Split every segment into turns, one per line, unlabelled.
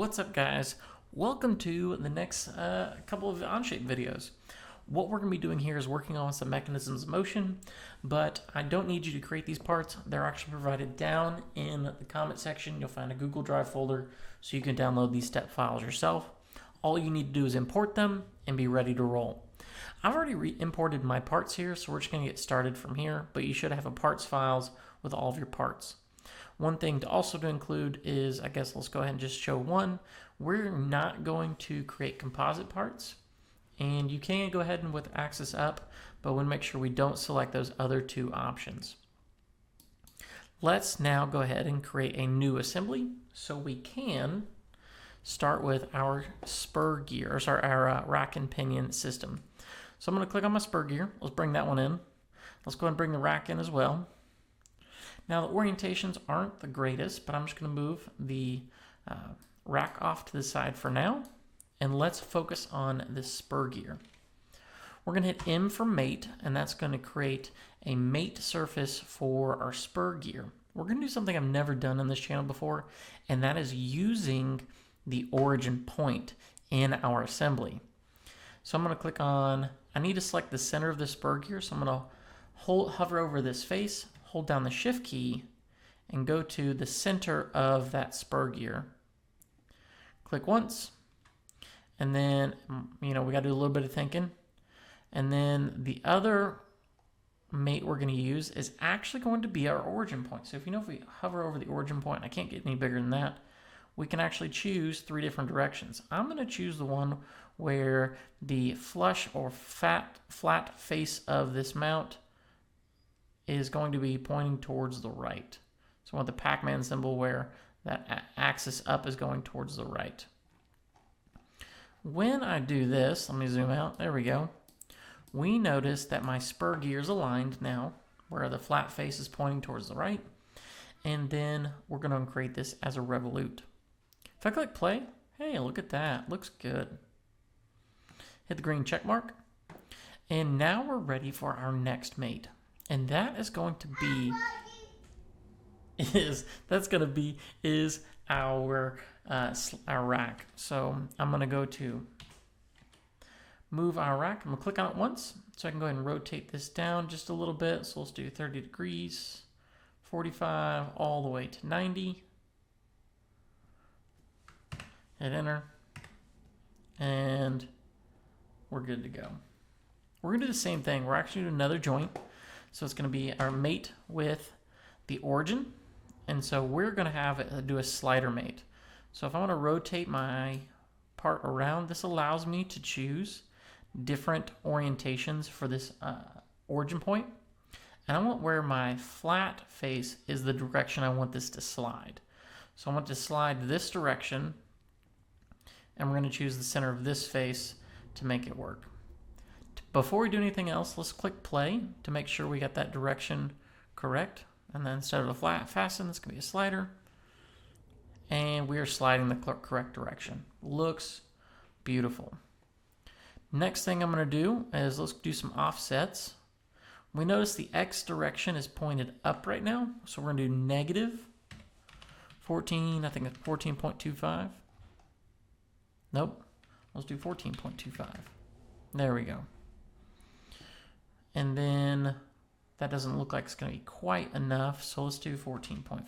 What's up, guys? Welcome to the next couple of OnShape videos. What we're going to be doing here is working on some mechanisms of motion, but I don't need you to create these parts. They're actually provided down in the comment section. You'll find a Google Drive folder so you can download these step files yourself. All you need to do is import them and be ready to roll. I've already imported my parts here, so we're just going to get started from here, but you should have a parts files with all of your parts. One thing to also to include is, I guess let's go ahead and just show one. We're not going to create composite parts, and you can go ahead and with axis up, but we'll make sure we don't select those other two options. Let's now go ahead and create a new assembly so we can start with our spur gear, or our rack and pinion system. So I'm going to click on my spur gear. Let's bring that one in. Let's go ahead and bring the rack in as well. Now the orientations aren't the greatest, but I'm just going to move the rack off to the side for now, and let's focus on this spur gear. We're going to hit M for mate, and that's going to create a mate surface for our spur gear. We're going to do something I've never done on this channel before, and that is using the origin point in our assembly. So I'm going to click on, I need to select the center of the spur gear, so I'm going to hover over this face, hold down the shift key, and go to the center of that spur gear. Click once, and then, we got to do a little bit of thinking. And then the other mate we're going to use is actually going to be our origin point. So if we hover over the origin point, I can't get any bigger than that, we can actually choose three different directions. I'm going to choose the one where the flush or flat face of this mount is going to be pointing towards the right. So I want the Pac-Man symbol where that axis up is going towards the right. When I do this, let me zoom out, there we go. We notice that my spur gear is aligned now, where the flat face is pointing towards the right. And then we're going to create this as a revolute. If I click play, hey, look at that, looks good. Hit the green check mark. And now we're ready for our next mate. And that is going to be our rack. So I'm going to go to move our rack. I'm going to click on it once so I can go ahead and rotate this down just a little bit. So let's do 30 degrees, 45, all the way to 90. Hit enter, and we're good to go. We're going to do the same thing. We're actually doing another joint. So it's going to be our mate with the origin. And so we're going to do a slider mate. So if I want to rotate my part around, this allows me to choose different orientations for this origin point. And I want where my flat face is the direction I want this to slide. So I want to slide this direction, and we're going to choose the center of this face to make it work. Before we do anything else, let's click play to make sure we got that direction correct. And then instead of a flat fasten, it's going to be a slider. And we are sliding the correct direction. Looks beautiful. Next thing I'm going to do is let's do some offsets. We notice the X direction is pointed up right now. So we're going to do negative 14, I think it's 14.25. Nope, let's do 14.25. There we go. And then that doesn't look like it's going to be quite enough, so let's do 14.5.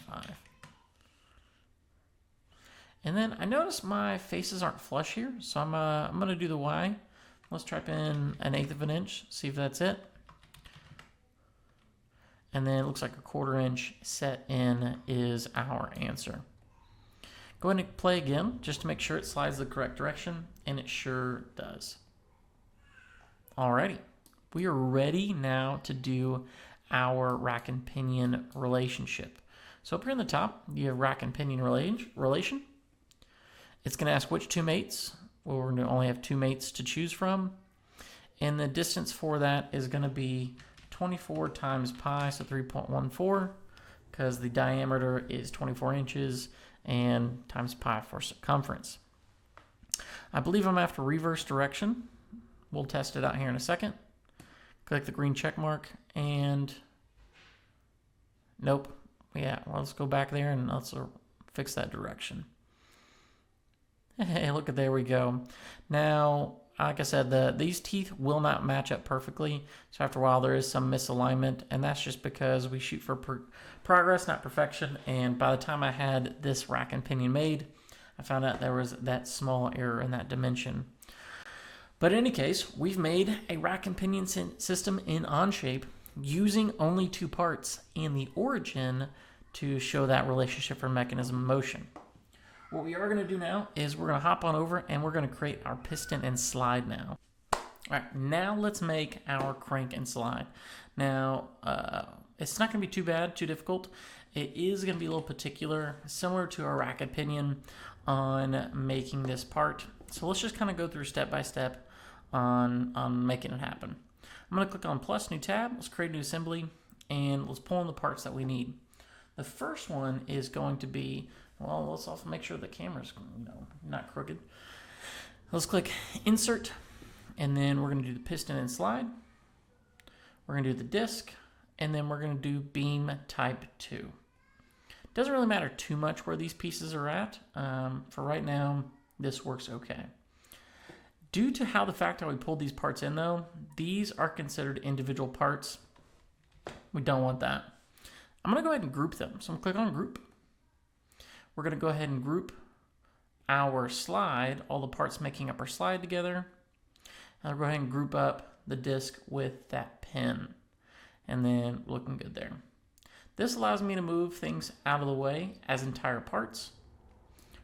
And then I notice my faces aren't flush here, so I'm going to do the Y. Let's type in 1/8 of an inch, see if that's it. And then it looks like a 1/4 inch set in is our answer. Go ahead and play again just to make sure it slides the correct direction, and it sure does. Alrighty. We are ready now to do our rack and pinion relationship. So up here on the top, you have rack and pinion relation. It's going to ask which two mates. Well, we're going to only have two mates to choose from. And the distance for that is going to be 24 times pi, so 3.14, because the diameter is 24 inches and times pi for circumference. I believe I'm going to have to reverse direction. We'll test it out here in a second. Click the green check mark, and nope. Yeah, well, let's go back there and let's fix that direction. Hey, look at, there we go. Now, like I said, these teeth will not match up perfectly. So after a while, there is some misalignment, and that's just because we shoot for progress, not perfection. And by the time I had this rack and pinion made, I found out there was that small error in that dimension. But in any case, we've made a rack and pinion system in OnShape using only 2 parts and the origin to show that relationship for mechanism of motion. What we are going to do now is we're going to hop on over and we're going to create our piston and slide now. All right, now let's make our crank and slide. Now, it's not going to be too bad, too difficult. It is going to be a little particular, similar to our rack and pinion on making this part. So let's just kind of go through step by step on making it happen. I'm going to click on plus, new tab. Let's create a new assembly and let's pull in the parts that we need. The first one is going to be, well, let's also make sure the camera's, not crooked. Let's click insert, and then we're going to do the piston and slide. We're going to do the disc, and then we're going to do beam type 2. Doesn't really matter too much where these pieces are at. For right now, this works okay. Due to how the fact that we pulled these parts in though, these are considered individual parts. We don't want that. I'm going to go ahead and group them. So I'm going to click on group. We're going to go ahead and group our slide, all the parts making up our slide together. And I'll go ahead and group up the disc with that pin. And then looking good there. This allows me to move things out of the way as entire parts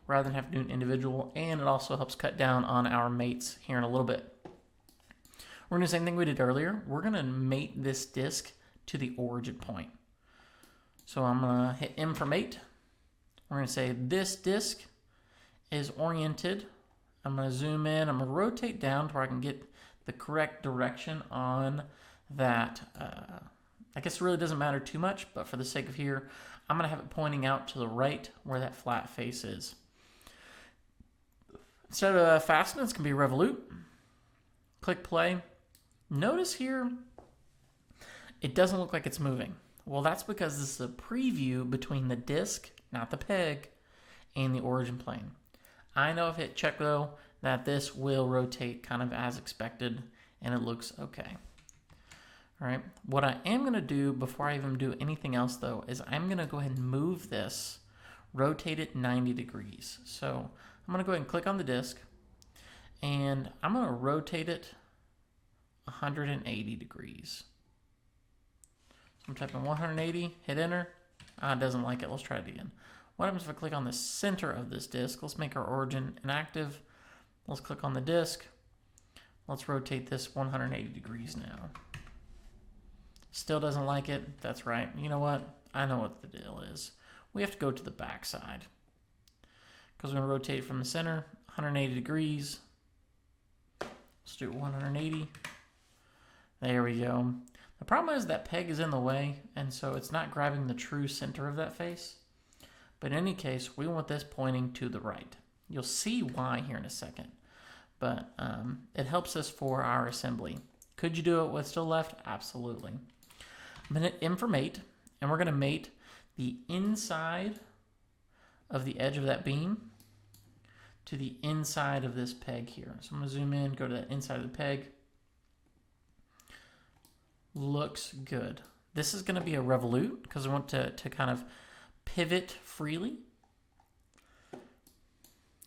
rather than have to do an individual, and it also helps cut down on our mates here in a little bit. We're going to do the same thing we did earlier. We're going to mate this disc to the origin point. So I'm going to hit M for mate. We're going to say this disc is oriented. I'm going to zoom in. I'm going to rotate down to where I can get the correct direction on that. I guess it really doesn't matter too much, but for the sake of here, I'm going to have it pointing out to the right where that flat face is. Instead of fasten, it's going to be revolute. Click play. Notice here, it doesn't look like it's moving. Well, that's because this is a preview between the disc, not the peg, and the origin plane. I know if I hit check though, that this will rotate kind of as expected, and it looks okay. All right, what I am going to do before I even do anything else though, is I'm going to go ahead and move this, rotate it 90 degrees. So I'm going to go ahead and click on the disc, and I'm going to rotate it 180 degrees. So I'm typing 180, hit enter. It doesn't like it. Let's try it again. What happens if I click on the center of this disc? Let's make our origin inactive. Let's click on the disc. Let's rotate this 180 degrees now. Still doesn't like it. That's right. You know what? I know what the deal is. We have to go to the back side, because we're going to rotate from the center 180 degrees. Let's do 180. There we go. The problem is that peg is in the way, and so it's not grabbing the true center of that face. But in any case, we want this pointing to the right. You'll see why here in a second. But it helps us for our assembly. Could you do it with still left? Absolutely. I'm going to hit M for mate, and we're going to mate the inside of the edge of that beam to the inside of this peg here. So I'm going to zoom in, go to the inside of the peg. Looks good. This is going to be a revolute because I want to kind of pivot freely.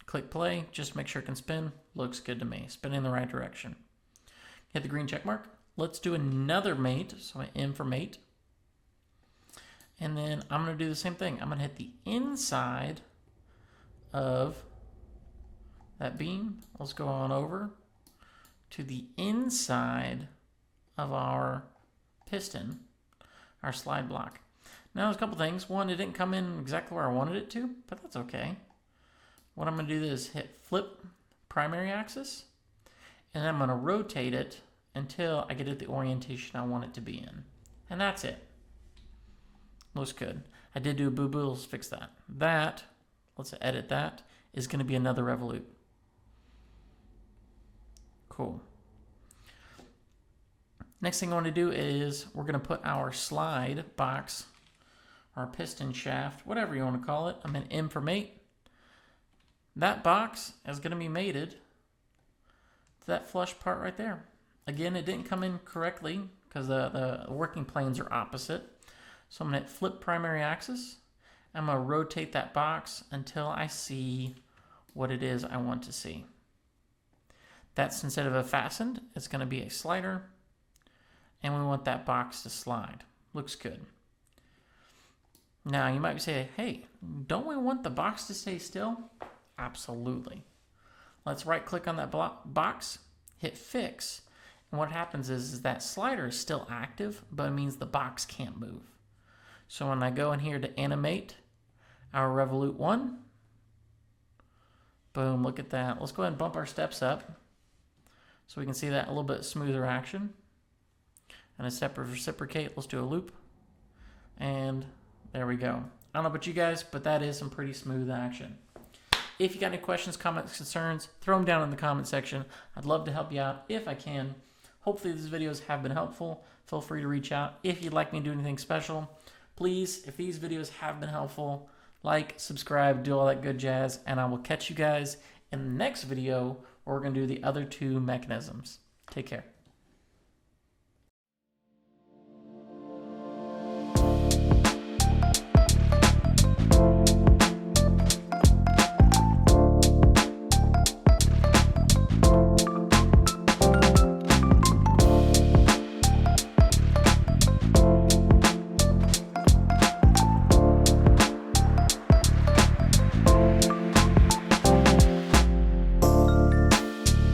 Click play, just make sure it can spin. Looks good to me. Spin in the right direction. Hit the green check mark. Let's do another mate. So I M for mate. And then I'm going to do the same thing. I'm going to hit the inside of that beam. Let's go on over to the inside of our piston, our slide block. Now there's a couple things. One, it didn't come in exactly where I wanted it to, but that's okay. What I'm going to do is hit flip primary axis, and I'm going to rotate it until I get it the orientation I want it to be in. And that's it. Looks good. I did do a boo-boo. Let's fix that. That, let's edit that, is going to be another revolute. Cool. Next thing I want to do is we're going to put our slide box, our piston shaft, whatever you want to call it. I'm going to M for mate. that box is going to be mated to that flush part right there. Again, it didn't come in correctly because the working planes are opposite. So I'm going to hit flip primary axis. I'm going to rotate that box until I see what it is I want to see. That's instead of a fastened, it's going to be a slider. And we want that box to slide. Looks good. Now you might be saying, hey, don't we want the box to stay still? Absolutely. Let's right click on that box, hit fix. And what happens is that slider is still active, but it means the box can't move. So when I go in here to animate our Revolute 1, boom, look at that. Let's go ahead and bump our steps up so we can see that a little bit smoother action. And a step reciprocate, let's do a loop. And there we go. I don't know about you guys, but that is some pretty smooth action. If you got any questions, comments, concerns, throw them down in the comment section. I'd love to help you out if I can. Hopefully these videos have been helpful. Feel free to reach out. If you'd like me to do anything special, please, if these videos have been helpful, like, subscribe, do all that good jazz, and I will catch you guys in the next video where we're going to do the other two mechanisms. Take care.